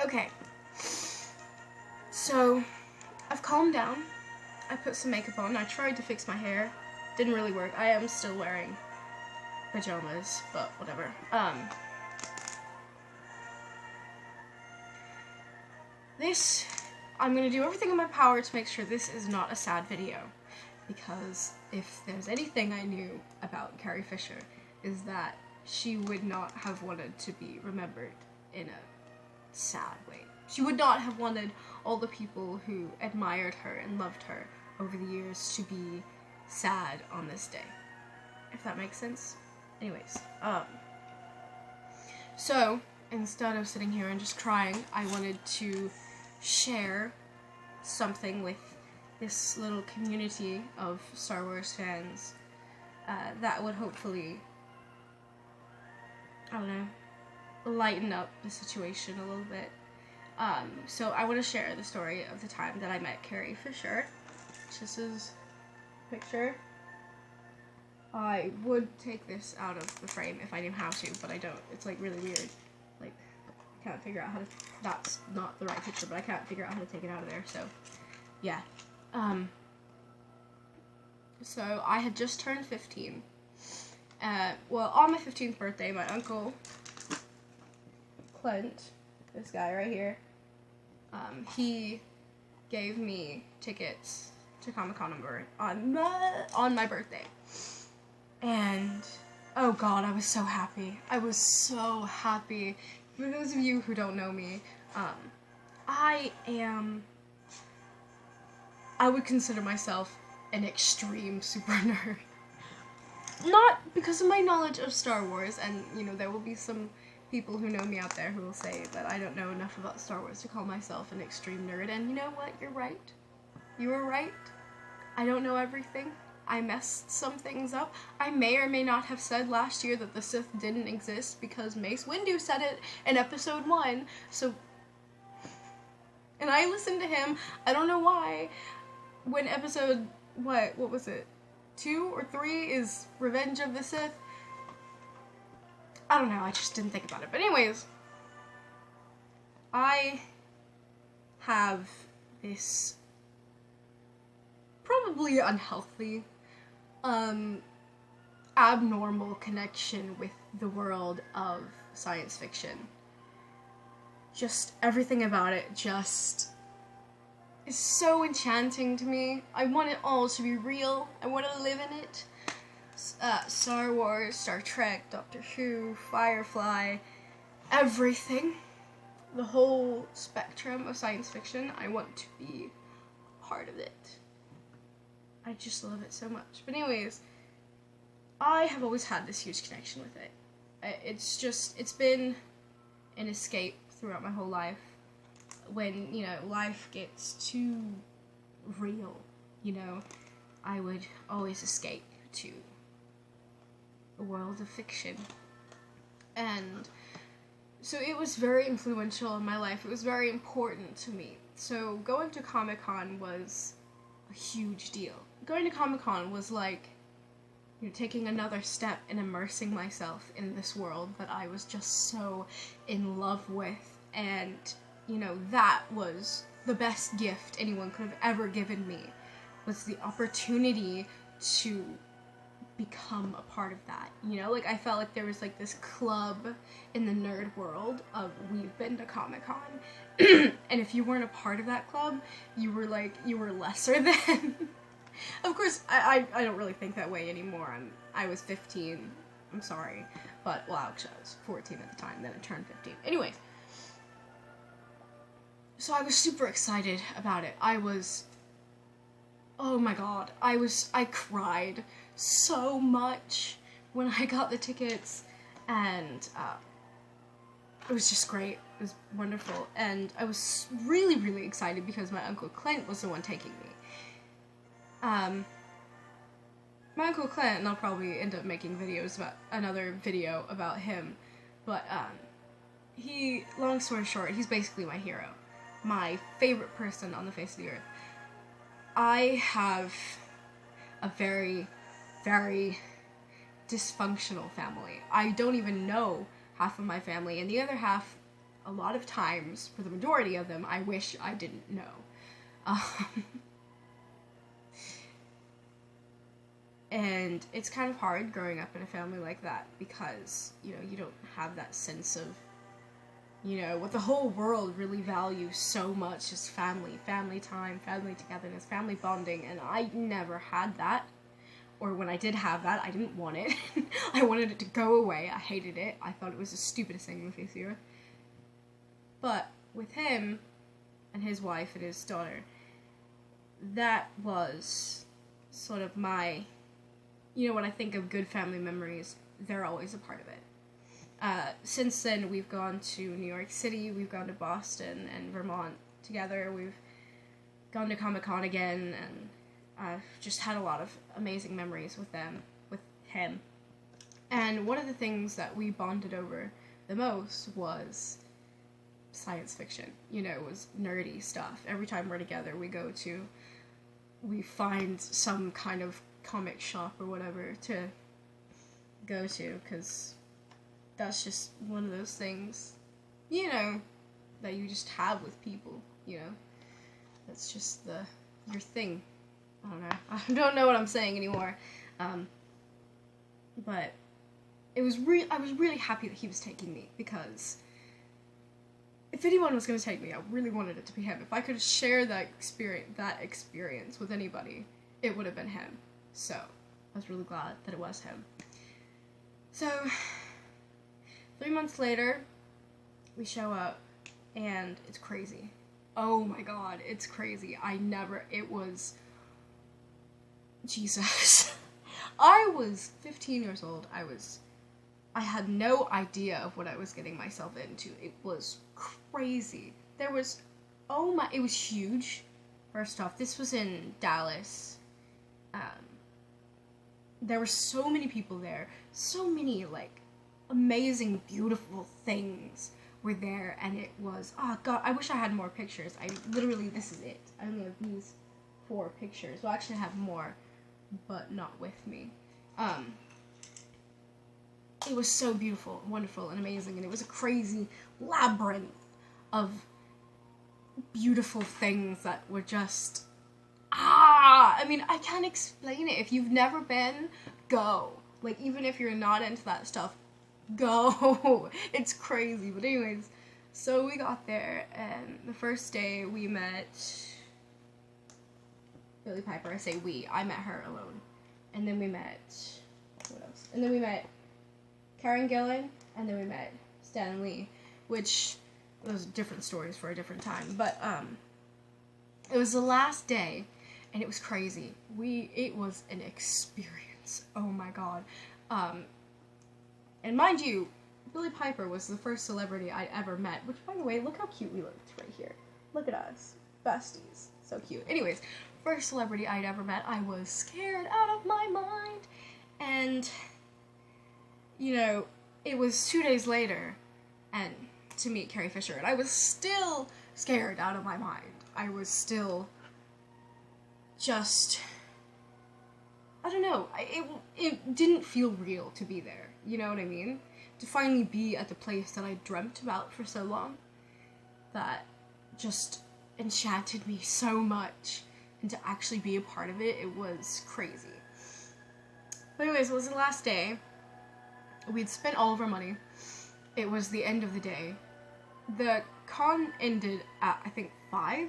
Okay. So, I've calmed down. I put some makeup on. I tried to fix my hair. Didn't really work. I am still wearing pajamas, but whatever. I'm gonna do everything in my power to make sure this is not a sad video. Because if there's anything I knew about Carrie Fisher, is that she would not have wanted to be remembered in a sad way. She would not have wanted all the people who admired her and loved her over the years to be sad on this day. If that makes sense. Anyways, so instead of sitting here and just crying, I wanted to share something with this little community of Star Wars fans that would hopefully, I don't know, lighten up the situation a little bit. So I want to share the story of the time that I met Carrie Fisher. This is a picture. I would take this out of the frame if I knew how to, but I don't. It's like really weird. Like, I can't figure out how to, that's not the right picture, but I can't figure out how to take it out of there, so yeah. So I had just turned 15. Well, on my 15th birthday, my uncle Clint, this guy right here, he gave me tickets to Comic-Con on my birthday. And, oh god, I was so happy. I was so happy. For those of you who don't know me, I would consider myself an extreme super nerd. Not because of my knowledge of Star Wars, and, you know, there will be some people who know me out there who will say that I don't know enough about Star Wars to call myself an extreme nerd, and you know what? You're right. You were right. I don't know everything. I messed some things up. I may or may not have said last year that the Sith didn't exist because Mace Windu said it in episode 1, so... And I listened to him. I don't know why. When episode... What was it? 2 or 3 is Revenge of the Sith? I don't know, I just didn't think about it. But anyways, I have this probably unhealthy, abnormal connection with the world of science fiction. Just everything about it just is so enchanting to me. I want it all to be real. I want to live in it. Star Wars, Star Trek, Doctor Who, Firefly, everything. The whole spectrum of science fiction, I want to be part of it. I just love it so much. But anyways, I have always had this huge connection with it. It's been an escape throughout my whole life. When, you know, life gets too real, you know, I would always escape to a world of fiction. And so it was very influential in my life. It was very important to me. So going to Comic-Con was a huge deal. Going to Comic-Con was like, you know, taking another step in immersing myself in this world that I was just so in love with. And, you know, that was the best gift anyone could have ever given me, was the opportunity to become a part of that, you know? Like, I felt like there was, like, this club in the nerd world of, we've been to Comic-Con, and if you weren't a part of that club, you were lesser than. Of course, I don't really think that way anymore. I was 15, I'm sorry, but, well, actually, I was 14 at the time, then I turned 15. Anyway, so I was super excited about it. Oh my god, I cried so much when I got the tickets, and it was just great. It was wonderful, and I was really, really excited because my Uncle Clint was the one taking me. My Uncle Clint, and I'll probably end up making another video about him, but long story short, he's basically my hero. My favorite person on the face of the earth. I have a very, very dysfunctional family. I don't even know half of my family, and the other half a lot of times, for the majority of them, I wish I didn't know. And it's kind of hard growing up in a family like that because, you know, you don't have that sense of, you know, what the whole world really values so much is family, family time, family togetherness, family bonding, and I never had that. Or when I did have that, I didn't want it. I wanted it to go away. I hated it. I thought it was the stupidest thing in the face of the earth. But with him and his wife and his daughter, that was sort of my, you know, when I think of good family memories, they're always a part of it. Since then, we've gone to New York City, we've gone to Boston and Vermont together, we've gone to Comic-Con again, and I've just had a lot of amazing memories with him. And one of the things that we bonded over the most was science fiction. You know, it was nerdy stuff. Every time we're together, we find some kind of comic shop or whatever to go to, because that's just one of those things, you know, that you just have with people, you know. That's just your thing. I don't know. I don't know what I'm saying anymore. But I was really happy that he was taking me, because if anyone was going to take me, I really wanted it to be him. If I could share that experience with anybody, it would have been him. So I was really glad that it was him. So 3 months later, we show up, and it's crazy. Oh my god, it's crazy. It was, Jesus. I was 15 years old. I had no idea of what I was getting myself into. It was crazy. It was huge. First off, this was in Dallas. There were so many people there. So many, like, amazing, beautiful things were there, and it was, oh god, I wish I had more pictures. This is it. I only have these 4 pictures. Well, actually I have more, but not with me. It was so beautiful, wonderful, and amazing, and it was a crazy labyrinth of beautiful things that were just, I mean, I can't explain it. If you've never been, go. Like, even if you're not into that stuff, go. It's crazy. But anyways, so we got there, and the first day we met Billie Piper. I say we. I met her alone. And then we met, what else? And then we met Karen Gillan, and then we met Stan Lee, which, those are different stories for a different time. But, it was the last day, and it was crazy. It was an experience. Oh my god. And mind you, Billie Piper was the first celebrity I'd ever met, which, by the way, look how cute we looked right here. Look at us. Besties. So cute. Anyways, first celebrity I'd ever met, I was scared out of my mind. And, you know, it was 2 days later, and to meet Carrie Fisher, and I was still scared out of my mind. I was still just, I don't know, it didn't feel real to be there, you know what I mean? To finally be at the place that I dreamt about for so long, that just enchanted me so much, and to actually be a part of it, it was crazy. But anyways, it was the last day. We'd spent all of our money. It was the end of the day. The con ended at, I think, 5,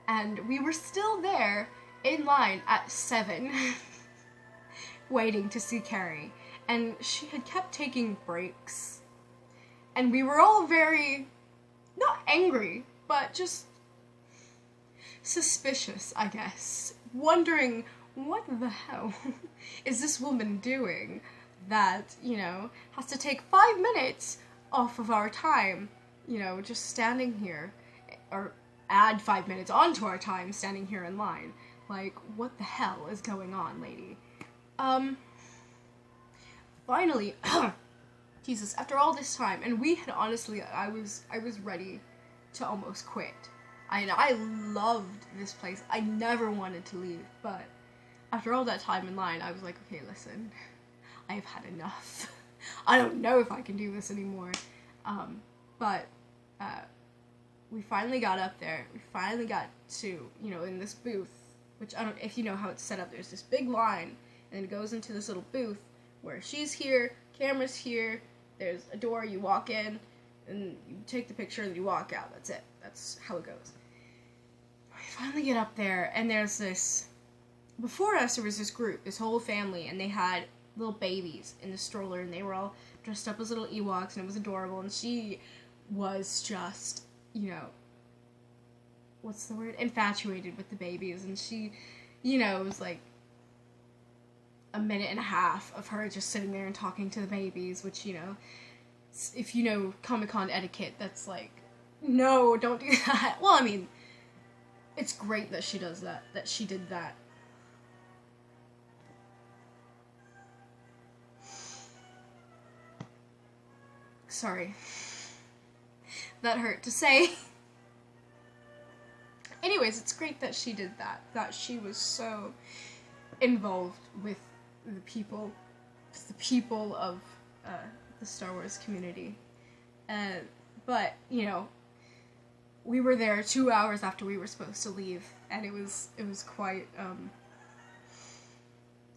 and we were still there in line at 7 waiting to see Carrie, and she had kept taking breaks, and we were all very, not angry, but just suspicious, I guess, wondering what the hell is this woman doing that, you know, has to take 5 minutes off of our time, you know, just standing here, or add 5 minutes onto our time standing here in line. Like, what the hell is going on, lady? Finally, Jesus, after all this time, and we had honestly, I was ready to almost quit. I loved this place. I never wanted to leave, but after all that time in line, I was like, okay, listen, I've had enough. I don't know if I can do this anymore. But we finally got up there. We finally got to, in this booth, which I don't, if you know how it's set up, there's this big line, and it goes into this little booth where she's here, camera's here, there's a door, you walk in, and you take the picture, and you walk out. That's it. That's how it goes. We finally get up there, and there's this, before us, there was this group, this whole family, and they had little babies in the stroller, and they were all dressed up as little Ewoks, and it was adorable, and she was just, what's the word? Infatuated with the babies, and she, it was like a minute and a half of her just sitting there and talking to the babies, which, if you know Comic-Con etiquette, that's like, no, don't do that. Well, I mean, it's great that she does that, that she did that. Sorry. That hurt to say. Anyways, it's great that she did that. That she was so involved with the people of the Star Wars community. But, we were there 2 hours after we were supposed to leave, and it was quite,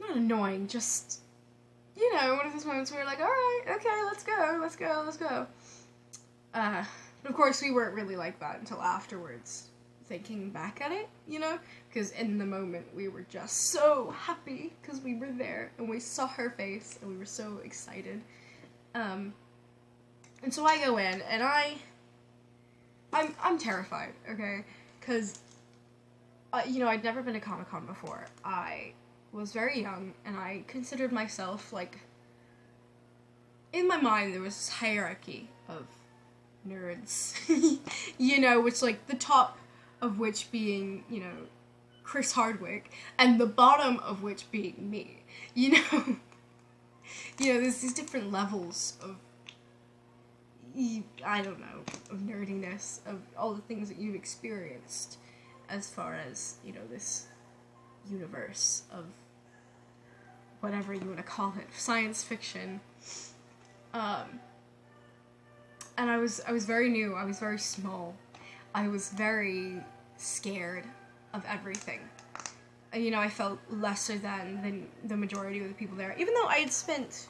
not annoying, just, one of those moments where we're like, alright, okay, let's go. But of course we weren't really like that until afterwards, thinking back at it, because in the moment we were just so happy because we were there and we saw her face and we were so excited. And so I go in and I'm terrified, okay, because I'd never been to Comic-Con before. I was very young and I considered myself, like, in my mind there was this hierarchy of nerds, which, like, the top of which being, Chris Hardwick, and the bottom of which being me, there's these different levels of, I don't know, of nerdiness, of all the things that you've experienced, as far as, this universe of whatever you want to call it, science fiction. And I was very new, I was very small, I was very scared of everything. I felt lesser than the majority of the people there, even though I had spent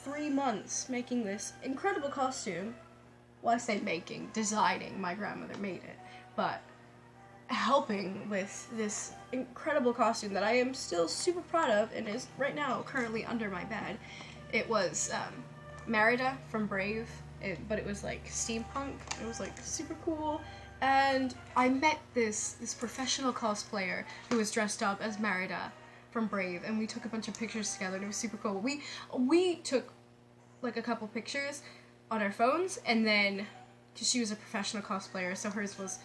3 months making this incredible costume. Well, I say making, designing, my grandmother made it, but helping with this incredible costume that I am still super proud of and is right now currently under my bed. It was Merida from Brave, but it was like steampunk. It was like super cool, and I met this professional cosplayer who was dressed up as Merida from Brave, and we took a bunch of pictures together, and it was super cool. We took like a couple pictures on our phones, and then, because she was a professional cosplayer, so hers was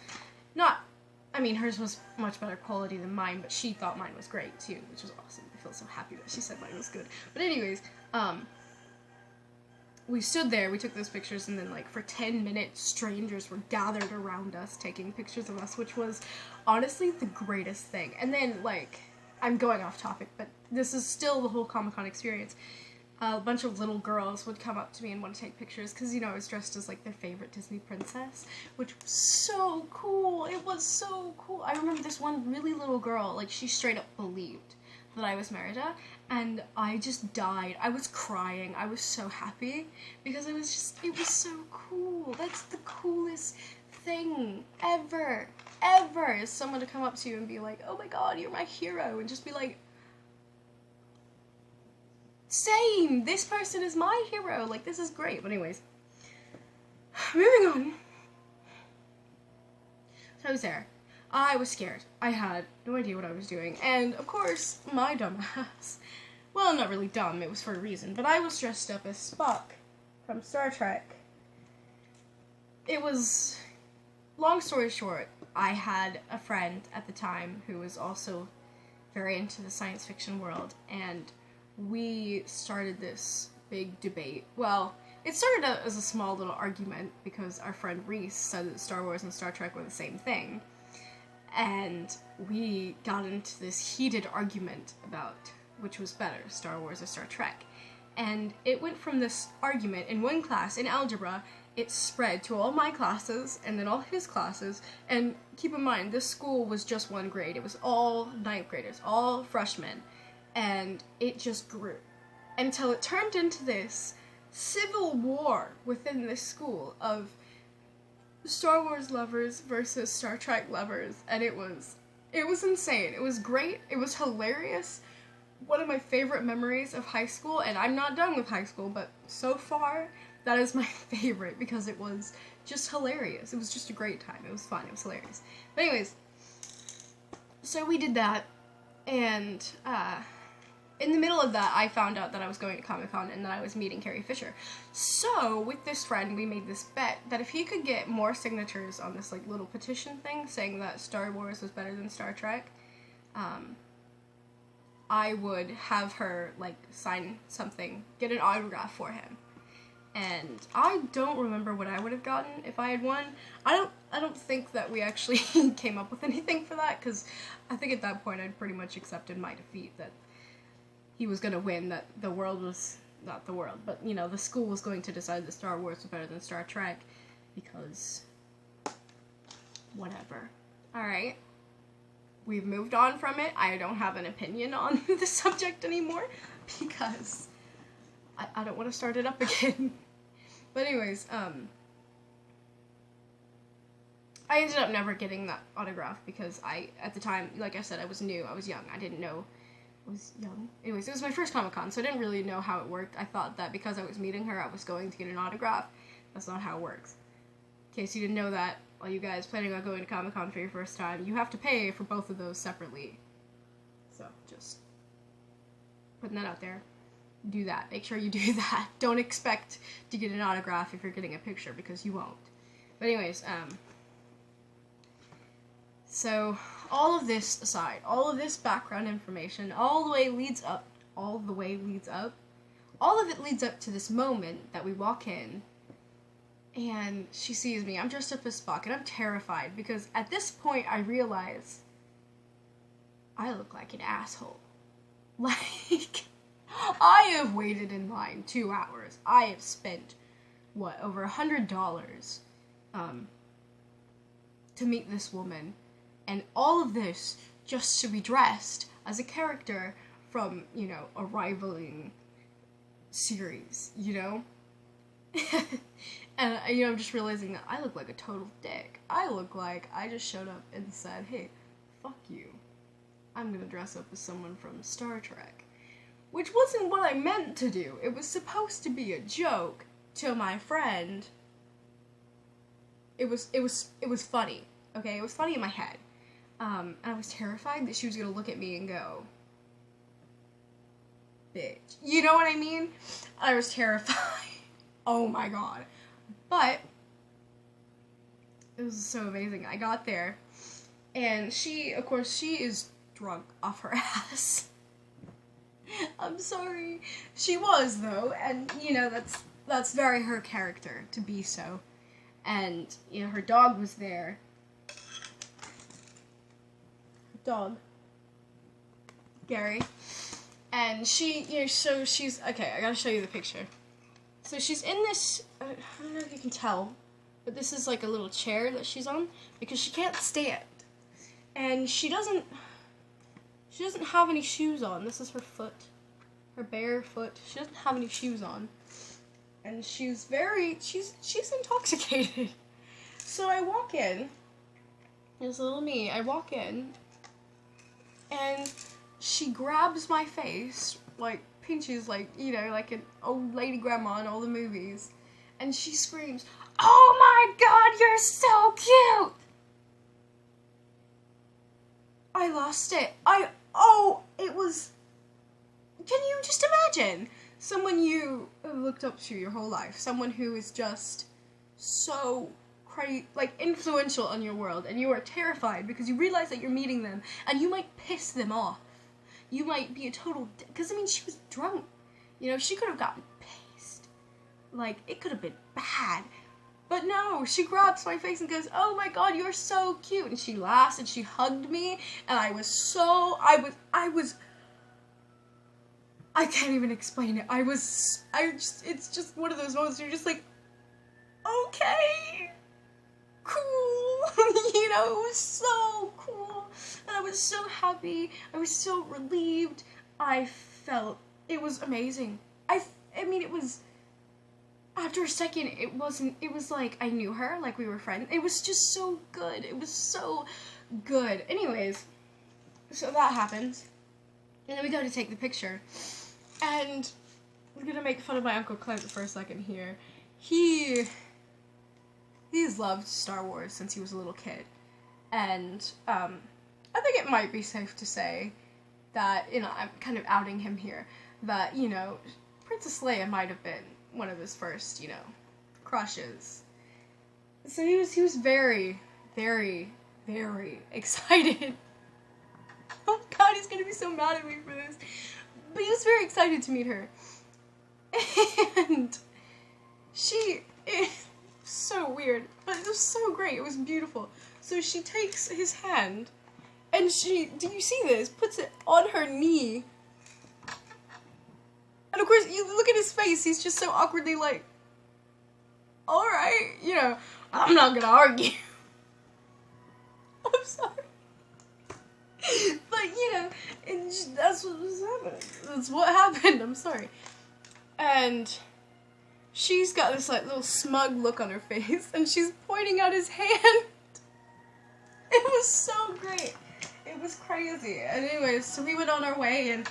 hers was much better quality than mine, but she thought mine was great too, which was awesome. I feel so happy that she said mine was good. But anyways, we stood there, we took those pictures, and then, like, for 10 minutes, strangers were gathered around us taking pictures of us, which was honestly the greatest thing. And then, like, I'm going off topic, but this is still the whole Comic-Con experience. A bunch of little girls would come up to me and want to take pictures, because, I was dressed as, like, their favorite Disney princess, which was so cool. It was so cool. I remember this one really little girl, like, she straight up believed that I was Merida, and I just died. I was crying. I was so happy, because it was so cool. That's the coolest thing ever, is someone to come up to you and be like, oh my god, you're my hero, and just be like, same, this person is my hero, like, this is great. But anyways, moving on. So I was there. I was scared. I had no idea what I was doing, and of course, my dumb ass, well, not really dumb, it was for a reason, but I was dressed up as Spock from Star Trek. It was, long story short, I had a friend at the time who was also very into the science fiction world, and we started this big debate. Well, it started out as a small little argument because our friend Reese said that Star Wars and Star Trek were the same thing, and we got into this heated argument about which was better, Star Wars or Star Trek. And it went from this argument in one class, in algebra, it spread to all my classes, and then all his classes, and keep in mind, this school was just one grade. It was all 9th graders, all freshmen, and it just grew. Until it turned into this civil war within this school of Star Wars lovers versus Star Trek lovers, and it was insane. It was great. It was hilarious. One of my favorite memories of high school, and I'm not done with high school, but so far, that is my favorite because it was just hilarious. It was just a great time. It was fun. It was hilarious. But anyways, so we did that, and in the middle of that, I found out that I was going to Comic-Con and that I was meeting Carrie Fisher. So, with this friend, we made this bet that if he could get more signatures on this, like, little petition thing saying that Star Wars was better than Star Trek, I would have her, like, sign something, get an autograph for him. And I don't remember what I would have gotten if I had won. I don't think that we actually came up with anything for that, because I think at that point I'd pretty much accepted my defeat, that he was going to win, that the world was, not the world, but, you know, the school was going to decide that Star Wars was better than Star Trek, because whatever. Alright. We've moved on from it. I don't have an opinion on the subject anymore, because I don't want to start it up again. But anyways, I ended up never getting that autograph because at the time, like I said, I was new, I was young, I didn't know, I was young. Anyways, it was my first Comic-Con, so I didn't really know how it worked. I thought that because I was meeting her, I was going to get an autograph. That's not how it works. In case you didn't know that, all you guys planning on going to Comic-Con for your first time, you have to pay for both of those separately. So, just putting that out there. Do that. Make sure you do that. Don't expect to get an autograph if you're getting a picture, because you won't. But anyways, so all of this aside, all of this background information, all of it leads up to this moment that we walk in, and she sees me. I'm dressed up as Spock, and I'm terrified, because at this point I realize I look like an asshole. Like, I have waited in line 2 hours. I have spent, over $100 to meet this woman. And all of this just to be dressed as a character from, you know, a rivaling series, you know? And, you know, I'm just realizing that I look like a total dick. I look like I just showed up and said, hey, fuck you. I'm gonna dress up as someone from Star Trek. Which wasn't what I meant to do. It was supposed to be a joke to my friend. It was funny, okay? It was funny in my head. And I was terrified that she was gonna look at me and go, bitch. You know what I mean? I was terrified. Oh my god. But it was so amazing. I got there, and she, of course, she is drunk off her ass. I'm sorry. She was, though, and, you know, that's very her character to be so. And, you know, her dog was there. Dog. Gary. And she, you know, so she's, okay, I gotta show you the picture. So she's in this, I don't know if you can tell, but this is like a little chair that she's on, because she can't stand. And she doesn't have any shoes on. This is her foot, her bare foot. She doesn't have any shoes on. And she's intoxicated. So I walk in, there's little me, I walk in, and she grabs my face, like, pinches, like, you know, like an old lady grandma in all the movies, and she screams, "Oh my god, you're so cute!" I lost it. It was, can you just imagine? Someone you looked up to your whole life, someone who is just so like, influential on your world, and you are terrified because you realize that you're meeting them, and you might piss them off. You might be a total because, I mean, she was drunk. You know, she could have gotten pissed. Like, it could have been bad. But no, she grabs my face and goes, "Oh my god, you're so cute." And she laughs and she hugged me, and I can't even explain it. It's just one of those moments where you're just like, okay, cool. You know, it was so cool. And I was so happy. I was so relieved. I felt it was amazing. I mean, it was, after a second, it was like I knew her, like we were friends. It was just so good. It was so good. Anyways, so that happens. And then we go to take the picture. And I'm gonna make fun of my Uncle Clint for a second here. He's loved Star Wars since he was a little kid. And I think it might be safe to say that, you know, I'm kind of outing him here, that, you know, Princess Leia might have been one of his first, you know, crushes. So he was very, very, very excited. Oh god, he's gonna be so mad at me for this. But he was very excited to meet her. And it's so weird, but it was so great. It was beautiful. So she takes his hand, and do you see this? Puts it on her knee. And of course, you look at his face, he's just so awkwardly like, alright, you know, I'm not gonna argue. I'm sorry. But, you know, that's what was happening. That's what happened, I'm sorry. And she's got this, like, little smug look on her face, and she's pointing at his hand. It was so great. It was crazy. And anyways, so we went on our way, and,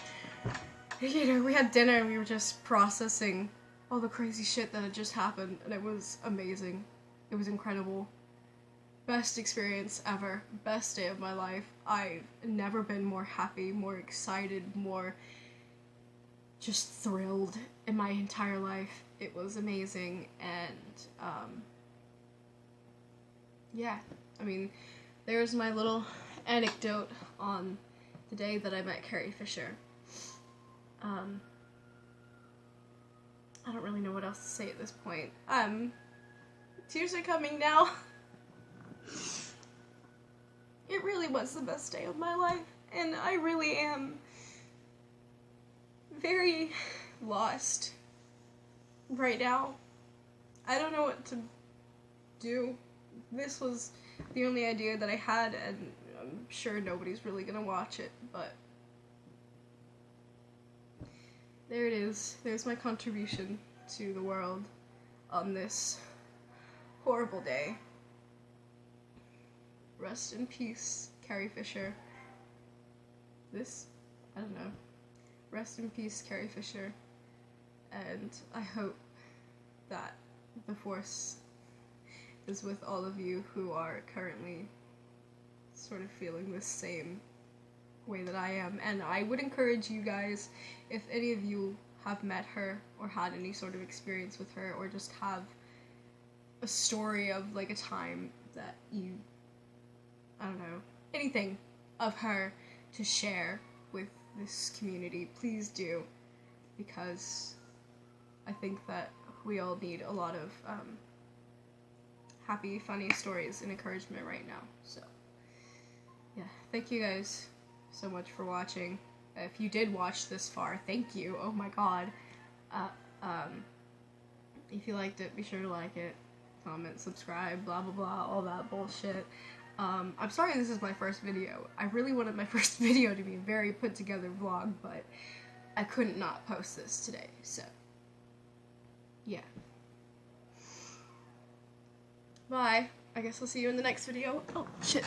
you know, we had dinner, and we were just processing all the crazy shit that had just happened, and it was amazing. It was incredible. Best experience ever. Best day of my life. I've never been more happy, more excited, more just thrilled in my entire life. It was amazing, and yeah, I mean, there's my little anecdote on the day that I met Carrie Fisher. I don't really know what else to say at this point. Tears are coming now. It really was the best day of my life, and I really am very lost right now. I don't know what to do. This was the only idea that I had, and I'm sure nobody's really gonna watch it, but there it is. There's my contribution to the world on this horrible day. Rest in peace, Carrie Fisher. I don't know. Rest in peace, Carrie Fisher. And I hope that the Force is with all of you who are currently sort of feeling the same way that I am. And I would encourage you guys, if any of you have met her or had any sort of experience with her, or just have a story of like a time that you, I don't know, anything of her to share with this community, please do, because I think that we all need a lot of happy, funny stories and encouragement right now. So yeah, thank you guys so much for watching. If you did watch this far, thank you. Oh my god. If you liked it, be sure to like it, comment, subscribe, blah blah blah, all that bullshit. I'm sorry this is my first video. I really wanted my first video to be a very put together vlog, but I couldn't not post this today, so yeah. Bye. I guess I'll see you in the next video. Oh, shit.